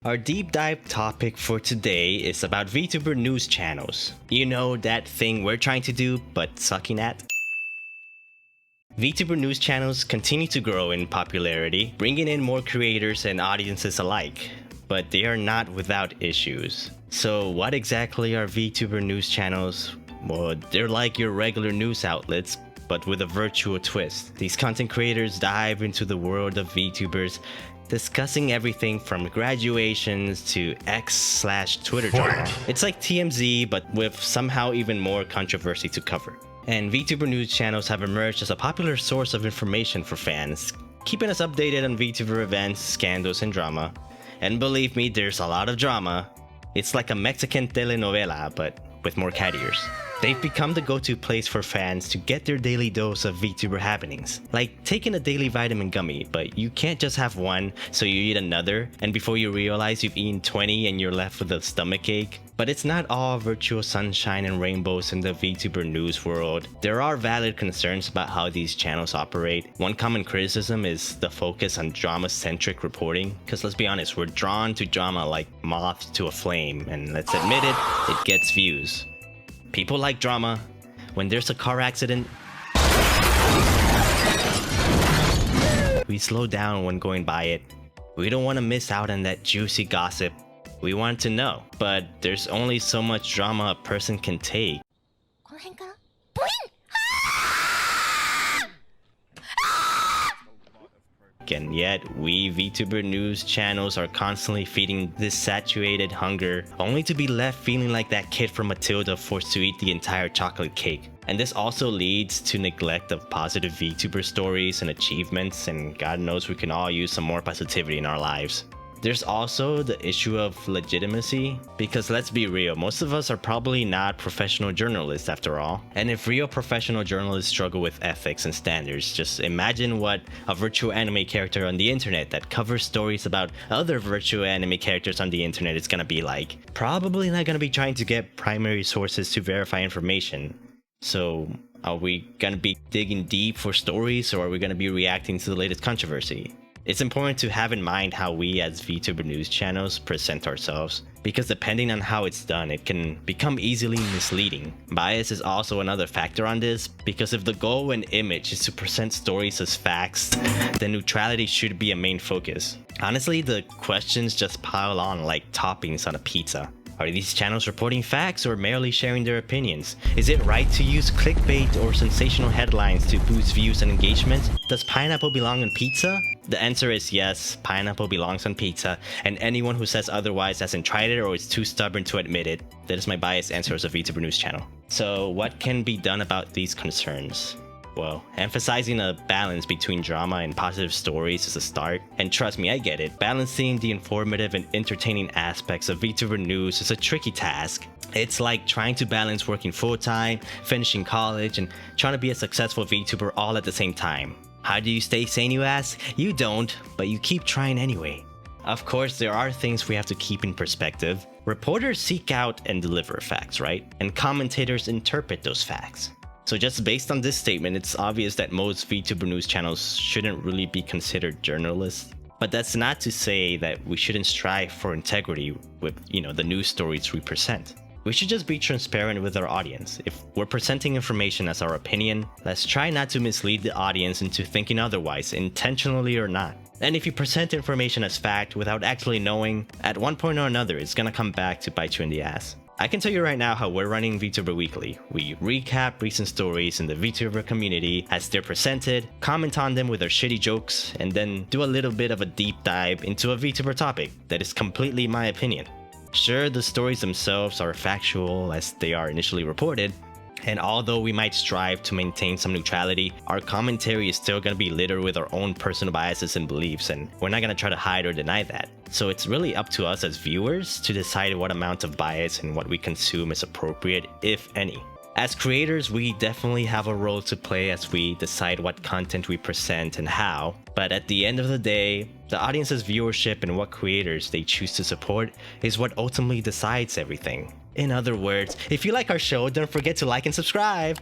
Our deep dive topic for today is about VTuber News Channels. You know, that thing we're trying to do but sucking at? VTuber News Channels continue to grow in popularity, bringing in more creators and audiences alike, but they are not without issues. So what exactly are VTuber News Channels? Well, they're like your regular news outlets, but with a virtual twist. These content creators dive into the world of VTubers, discussing everything from graduations to X/Twitter drama. It's like TMZ, but with somehow even more controversy to cover. And VTuber News Channels have emerged as a popular source of information for fans, keeping us updated on VTuber events, scandals, and drama. And believe me, there's a lot of drama. It's like a Mexican telenovela, but with more cat ears. They've become the go-to place for fans to get their daily dose of VTuber happenings. Like taking a daily vitamin gummy, but you can't just have one, so you eat another, and before you realize you've eaten 20 and you're left with a stomachache. But it's not all virtual sunshine and rainbows in the VTuber news world. There are valid concerns about how these channels operate. One common criticism is the focus on drama-centric reporting, because let's be honest, we're drawn to drama like moths to a flame, and let's admit it, it gets views. People like drama. When there's a car accident, we slow down when going by it. We don't want to miss out on that juicy gossip. We want to know, but there's only so much drama a person can take. And yet, we VTuber News Channels are constantly feeding this saturated hunger, only to be left feeling like that kid from Matilda forced to eat the entire chocolate cake. And this also leads to neglect of positive VTuber stories and achievements, and God knows we can all use some more positivity in our lives. There's also the issue of legitimacy, because let's be real, most of us are probably not professional journalists after all. And if real professional journalists struggle with ethics and standards, just imagine what a virtual anime character on the internet that covers stories about other virtual anime characters on the internet is gonna be like. Probably not gonna be trying to get primary sources to verify information. So are we gonna be digging deep for stories, or are we gonna be reacting to the latest controversy? It's important to have in mind how we as VTuber News Channels present ourselves, because depending on how it's done, it can become easily misleading. Bias is also another factor on this, because if the goal and image is to present stories as facts, then neutrality should be a main focus. Honestly, the questions just pile on like toppings on a pizza. Are these channels reporting facts or merely sharing their opinions? Is it right to use clickbait or sensational headlines to boost views and engagement? Does pineapple belong on pizza? The answer is yes, pineapple belongs on pizza, and anyone who says otherwise hasn't tried it or is too stubborn to admit it. That is my biased answer as a VTuber News channel. So what can be done about these concerns? Well, emphasizing a balance between drama and positive stories is a start. And trust me, I get it. Balancing the informative and entertaining aspects of VTuber news is a tricky task. It's like trying to balance working full-time, finishing college, and trying to be a successful VTuber all at the same time. How do you stay sane, you ask? You don't, but you keep trying anyway. Of course, there are things we have to keep in perspective. Reporters seek out and deliver facts, right? And commentators interpret those facts. So just based on this statement, it's obvious that most VTuber news channels shouldn't really be considered journalists. But that's not to say that we shouldn't strive for integrity with, the news stories we present. We should just be transparent with our audience. If we're presenting information as our opinion, let's try not to mislead the audience into thinking otherwise, intentionally or not. And if you present information as fact without actually knowing, at one point or another, it's gonna come back to bite you in the ass. I can tell you right now how we're running VTuber Weekly. We recap recent stories in the VTuber community as they're presented, comment on them with our shitty jokes, and then do a little bit of a deep dive into a VTuber topic that is completely my opinion. Sure, the stories themselves are factual as they are initially reported, and although we might strive to maintain some neutrality, our commentary is still going to be littered with our own personal biases and beliefs, and we're not going to try to hide or deny that. So it's really up to us as viewers to decide what amount of bias and what we consume is appropriate, if any. As creators, we definitely have a role to play as we decide what content we present and how, but at the end of the day, the audience's viewership and what creators they choose to support is what ultimately decides everything. In other words, if you like our show, don't forget to like and subscribe!